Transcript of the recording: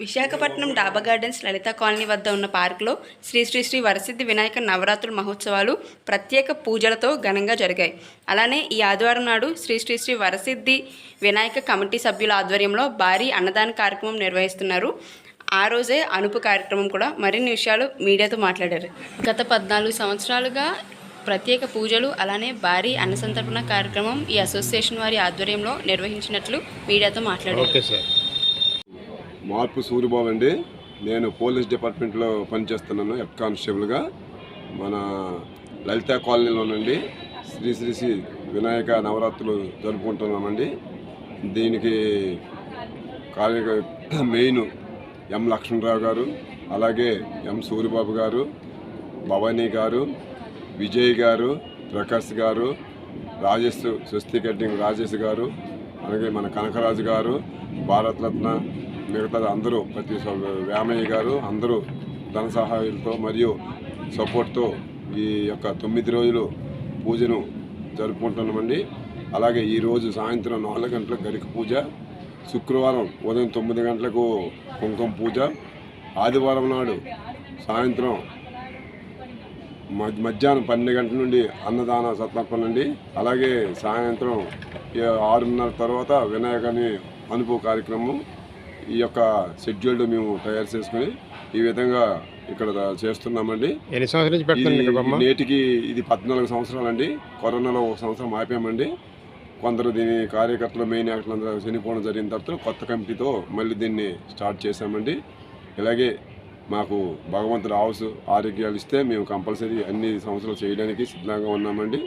విశాఖపట్నం డాబా గార్డెన్స్ లలిత కాలనీ వద్ద ఉన్న పార్కులో శ్రీ శ్రీ శ్రీ వరసిద్ధి వినాయక నవరాత్రుల మహోత్సవాలు ప్రత్యేక పూజలతో ఘనంగా జరిగాయి. అలానే ఈ ఆదివారం నాడు శ్రీ శ్రీ శ్రీ వరసిద్ధి వినాయక కమిటీ సభ్యుల ఆధ్వర్యంలో భారీ అన్నదాన కార్యక్రమం నిర్వహిస్తున్నారు. ఆ రోజే అనుపు కార్యక్రమం కూడా. మరిన్ని విషయాలు మీడియాతో మాట్లాడారు. గత 14 సంవత్సరాలుగా ప్రత్యేక పూజలు అలానే భారీ అన్నసంతర్పణ కార్యక్రమం ఈ అసోసియేషన్ వారి ఆధ్వర్యంలో నిర్వహించినట్లు మీడియాతో మాట్లాడారు. మార్పు సూరిబాబు అండి. నేను పోలీస్ డిపార్ట్మెంట్లో పనిచేస్తున్నాను హెడ్ కానిస్టేబుల్గా. మన లలిత కాలనీలోనండి శ్రీ శ్రీ శ్రీ వినాయక నవరాత్రులు జరుపుకుంటున్నామండి. దీనికి మెయిన్ ఎం లక్ష్మణరావు గారు, అలాగే ఎం సూరిబాబు గారు, భవానీ గారు, విజయ్ గారు, ప్రకాష్ గారు, రాజేష్ స్వస్తి కటింగ్ రాజేష్ గారు, అలాగే మన కనకరాజు గారు, భారతరత్న, మిగతా అందరూ ప్రతి వ్యామయ్య గారు అందరూ ధన సహాయాలతో మరియు సపోర్ట్తో ఈ యొక్క 9 రోజులు పూజను జరుపుకుంటున్నామండి. అలాగే ఈరోజు సాయంత్రం 4 గంటలకు గరిక పూజ, శుక్రవారం ఉదయం 9 గంటలకు కుంకుమ పూజ, ఆదివారం నాడు సాయంత్రం మధ్యాహ్నం 12 గంటల నుండి అన్నదాన సత్నర్పణ అండి. అలాగే సాయంత్రం 6:30 తర్వాత వినాయకుని అనుపు కార్యక్రమం. ఈ యొక్క షెడ్యూల్డ్ మేము తయారు చేసుకుని ఈ విధంగా ఇక్కడ చేస్తున్నామండి. నేటికి ఇది 14 సంవత్సరాలండి. కరోనాలో 1 సంవత్సరం ఆపామండి. కొందరు దీని కార్యకర్తలు మెయిన్ యాక్టర్లు అందరూ చనిపోవడం జరిగిన తర్వాత కొత్త కమిటీతో మళ్ళీ దీన్ని స్టార్ట్ చేశామండి. ఇలాగే మాకు భగవంతుడు ఆయుసు ఆరోగ్యాలు ఇస్తే మేము కంపల్సరీ అన్ని సంవత్సరాలు చేయడానికి సిద్ధంగా ఉన్నామండి.